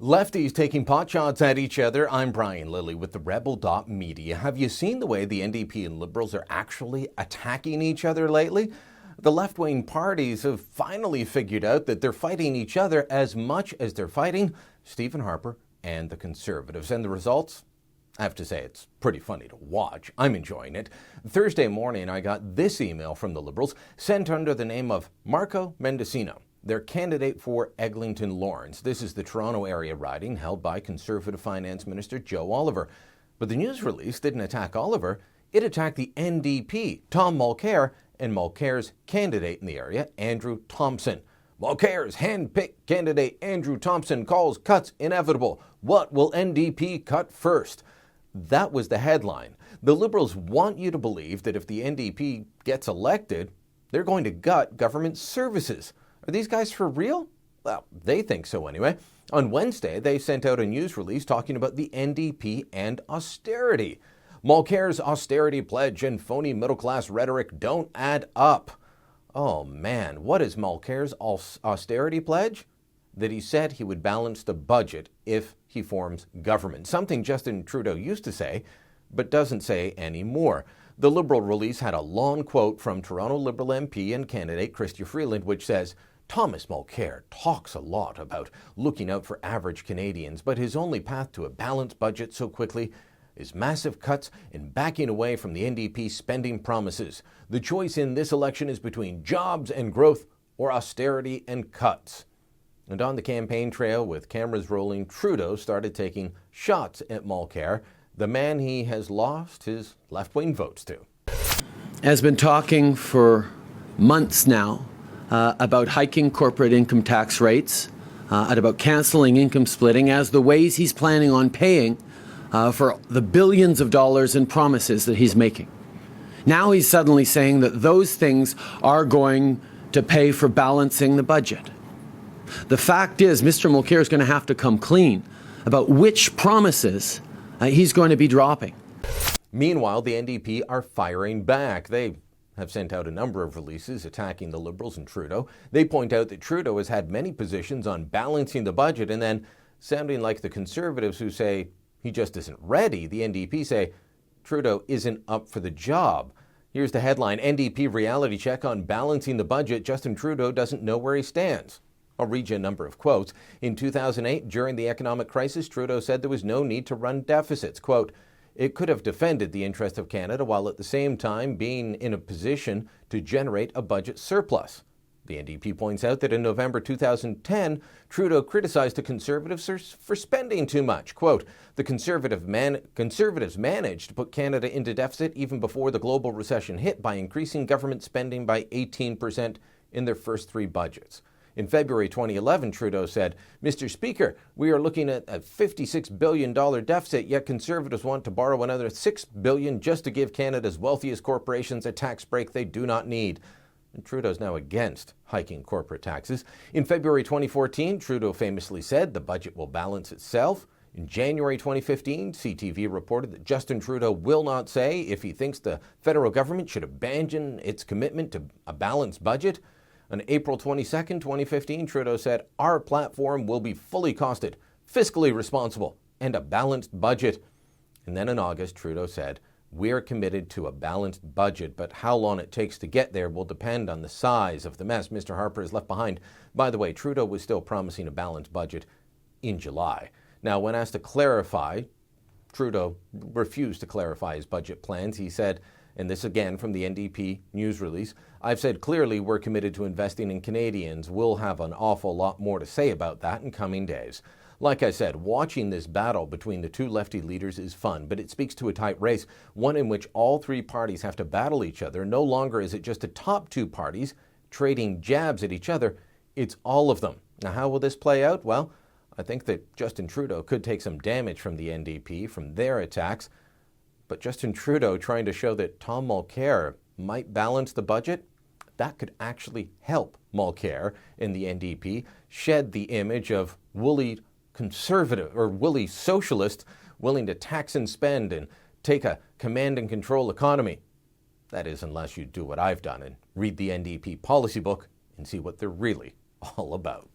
Lefties taking potshots at each other. I'm Brian Lilley with TheRebel.Media. Have you seen the way the NDP and Liberals are actually attacking each other lately? The left-wing parties have finally figured out that they're fighting each other as much as they're fighting Stephen Harper and the Conservatives. And the results? I have to say, it's pretty funny to watch. I'm enjoying it. Thursday morning, I got this email from the Liberals sent under the name of Marco Mendocino, their candidate for Eglinton Lawrence. This is the Toronto area riding held by Conservative Finance Minister Joe Oliver. But the news release didn't attack Oliver. It attacked the NDP, Tom Mulcair, and Mulcair's candidate in the area, Andrew Thompson. Mulcair's hand-picked candidate Andrew Thompson calls cuts inevitable. What will NDP cut first? That was the headline. The Liberals want you to believe that if the NDP gets elected, they're going to gut government services. Are these guys for real? Well, they think so anyway. On Wednesday, they sent out a news release talking about the NDP and austerity. Mulcair's austerity pledge and phony middle-class rhetoric don't add up. Oh man, what is Mulcair's austerity pledge? That he said he would balance the budget if he forms government. Something Justin Trudeau used to say, but doesn't say anymore. The Liberal release had a long quote from Toronto Liberal MP and candidate Chrystia Freeland, which says, Thomas Mulcair talks a lot about looking out for average Canadians, but his only path to a balanced budget so quickly is massive cuts and backing away from the NDP spending promises. The choice in this election is between jobs and growth or austerity and cuts. And on the campaign trail with cameras rolling, Trudeau started taking shots at Mulcair, the man he has lost his left-wing votes to. Has been talking for months now about hiking corporate income tax rates, and about cancelling income splitting as the ways he's planning on paying for the billions of dollars in promises that he's making. Now he's suddenly saying that those things are going to pay for balancing the budget. The fact is, Mr. Mulcair is going to have to come clean about which promises he's going to be dropping. Meanwhile, the NDP are firing back. They have sent out a number of releases attacking the Liberals and Trudeau. They point out that Trudeau has had many positions on balancing the budget, and then, sounding like the Conservatives who say he just isn't ready, the NDP say Trudeau isn't up for the job. Here's the headline: NDP reality check on balancing the budget. Justin Trudeau doesn't know where he stands. I'll read you a number of quotes. In 2008, during the economic crisis, Trudeau said there was no need to run deficits. Quote, it could have defended the interest of Canada while at the same time being in a position to generate a budget surplus. The NDP points out that in November 2010, Trudeau criticized the Conservatives for spending too much. Quote, the Conservatives managed to put Canada into deficit even before the global recession hit by increasing government spending by 18% in their first three budgets. In February 2011, Trudeau said, Mr. Speaker, we are looking at a $56 billion deficit, yet Conservatives want to borrow another $6 billion just to give Canada's wealthiest corporations a tax break they do not need. And Trudeau's now against hiking corporate taxes. In February 2014, Trudeau famously said the budget will balance itself. In January 2015, CTV reported that Justin Trudeau will not say if he thinks the federal government should abandon its commitment to a balanced budget. On April 22, 2015, Trudeau said, our platform will be fully costed, fiscally responsible, and a balanced budget. And then in August, Trudeau said, we're committed to a balanced budget, but how long it takes to get there will depend on the size of the mess Mr. Harper has left behind. By the way, Trudeau was still promising a balanced budget in July. Now, when asked to clarify, Trudeau refused to clarify his budget plans. He said, and this again from the NDP news release, I've said clearly we're committed to investing in Canadians. We'll have an awful lot more to say about that in coming days. Like I said, watching this battle between the two lefty leaders is fun, but it speaks to a tight race, one in which all three parties have to battle each other. No longer is it just the top two parties trading jabs at each other. It's all of them. Now, how will this play out? Well, I think that Justin Trudeau could take some damage from the NDP, from their attacks. But Justin Trudeau trying to show that Tom Mulcair might balance the budget, that could actually help Mulcair and the NDP shed the image of woolly conservative or woolly socialist willing to tax and spend and take a command and control economy. That is, unless you do what I've done and read the NDP policy book and see what they're really all about.